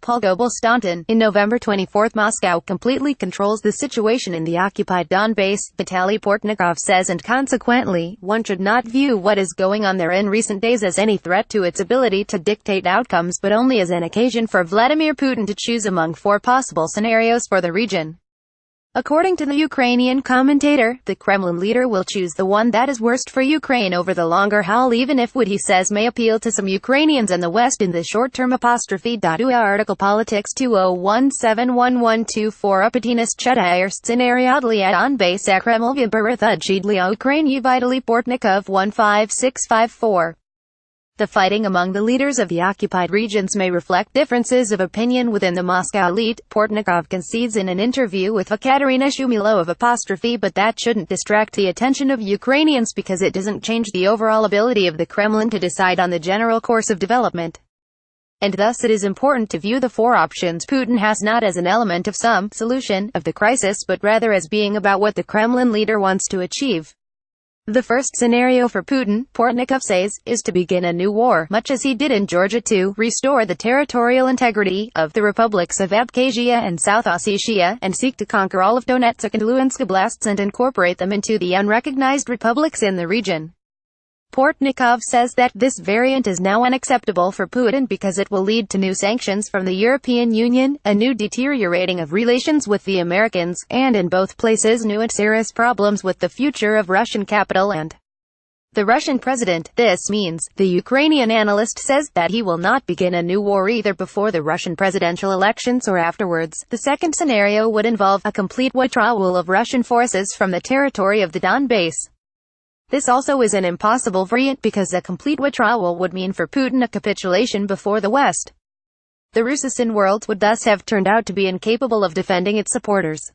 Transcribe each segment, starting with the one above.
Goble Staunton. In November 24, Moscow completely controls the situation in the occupied Donbass, Vitaly Portnikov says, and consequently, one should not view what is going on there in recent days as any threat to its ability to dictate outcomes, but only as an occasion for Vladimir Putin to choose among four possible scenarios for the region. According to the Ukrainian commentator, the Kremlin leader will choose the one that is worst for Ukraine over the longer haul, even if what he says may appeal to some Ukrainians and the West in the short term. UA article Politics 20171124 Opatinas Chetair Scenario Dlia Donbass Kreml Vyborith Chidlia Ukraine Vitaly Portnikov 15654. The fighting among the leaders of the occupied regions may reflect differences of opinion within the Moscow elite, Portnikov concedes in an interview with Ekaterina Shumilov, but that shouldn't distract the attention of Ukrainians because it doesn't change the overall ability of the Kremlin to decide on the general course of development. And thus it is important to view the four options Putin has not as an element of some solution of the crisis, but rather as being about what the Kremlin leader wants to achieve. The first scenario for Putin, Portnikov says, is to begin a new war, much as he did in Georgia, to restore the territorial integrity of the republics of Abkhazia and South Ossetia, and seek to conquer all of Donetsk and Luhansk oblasts and incorporate them into the unrecognized republics in the region. Portnikov says that this variant is now unacceptable for Putin because it will lead to new sanctions from the European Union, a new deteriorating of relations with the Americans, and in both places new and serious problems with the future of Russian capital and the Russian president. This means, the Ukrainian analyst says, that he will not begin a new war either before the Russian presidential elections or afterwards. The second scenario would involve a complete withdrawal of Russian forces from the territory of the Donbass. This also is an impossible variant because a complete withdrawal would mean for Putin a capitulation before the West. The Russian world would thus have turned out to be incapable of defending its supporters.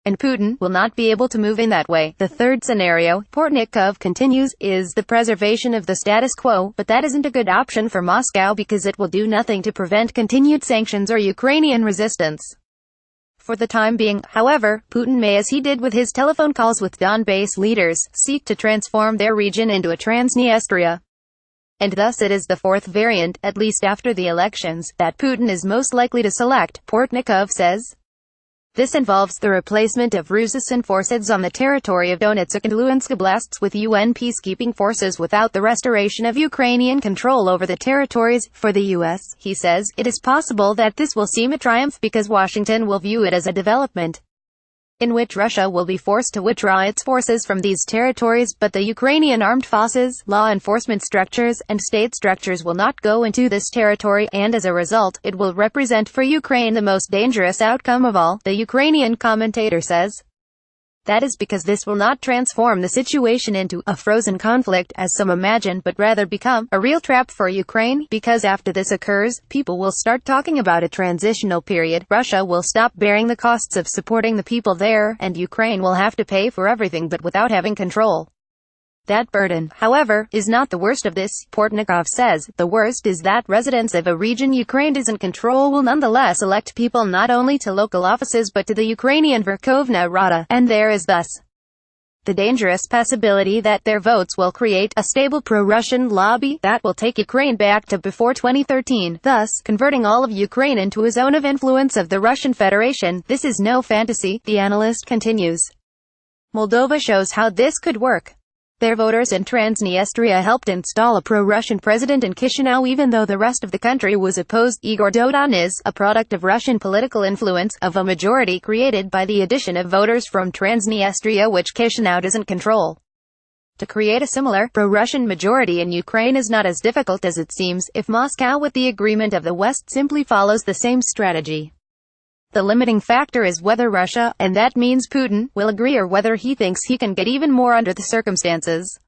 And Putin will not be able to move in that way. The third scenario, Portnikov continues, is the preservation of the status quo, but that isn't a good option for Moscow because it will do nothing to prevent continued sanctions or Ukrainian resistance. For the time being, however, Putin may, as he did with his telephone calls with Donbass leaders, seek to transform their region into a Transnistria. And thus it is the fourth variant, at least after the elections, that Putin is most likely to select, Portnikov says. This involves the replacement of Russian forces on the territory of Donetsk and Luhansk oblasts with UN peacekeeping forces without the restoration of Ukrainian control over the territories. For the U.S., he says, it is possible that this will seem a triumph because Washington will view it as a development in which Russia will be forced to withdraw its forces from these territories, but the Ukrainian armed forces, law enforcement structures, and state structures will not go into this territory, and as a result, it will represent for Ukraine the most dangerous outcome of all, the Ukrainian commentator says. That is because this will not transform the situation into a frozen conflict, as some imagine, but rather become a real trap for Ukraine, because after this occurs, people will start talking about a transitional period. Russia will stop bearing the costs of supporting the people there, and Ukraine will have to pay for everything but without having control. That burden, however, is not the worst of this, Portnikov says. The worst is that residents of a region Ukraine doesn't control will nonetheless elect people not only to local offices but to the Ukrainian Verkhovna Rada, and there is thus the dangerous possibility that their votes will create a stable pro-Russian lobby that will take Ukraine back to before 2013, thus converting all of Ukraine into a zone of influence of the Russian Federation. This is no fantasy, the analyst continues. Moldova shows how this could work. Their voters in Transnistria helped install a pro-Russian president in Chisinau even though the rest of the country was opposed. Igor Dodon is a product of Russian political influence, of a majority created by the addition of voters from Transnistria which Chisinau doesn't control. To create a similar, pro-Russian majority in Ukraine is not as difficult as it seems, if Moscow with the agreement of the West simply follows the same strategy. The limiting factor is whether Russia, and that means Putin, will agree or whether he thinks he can get even more under the circumstances.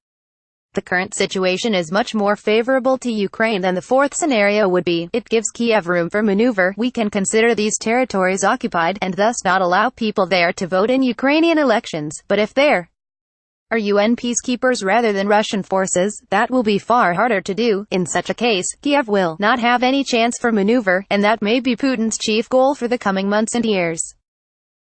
The current situation is much more favorable to Ukraine than the fourth scenario would be. It gives Kiev room for maneuver. We can consider these territories occupied, and thus not allow people there to vote in Ukrainian elections, but if there are UN peacekeepers rather than Russian forces, that will be far harder to do. In such a case, Kiev will not have any chance for maneuver, and that may be Putin's chief goal for the coming months and years.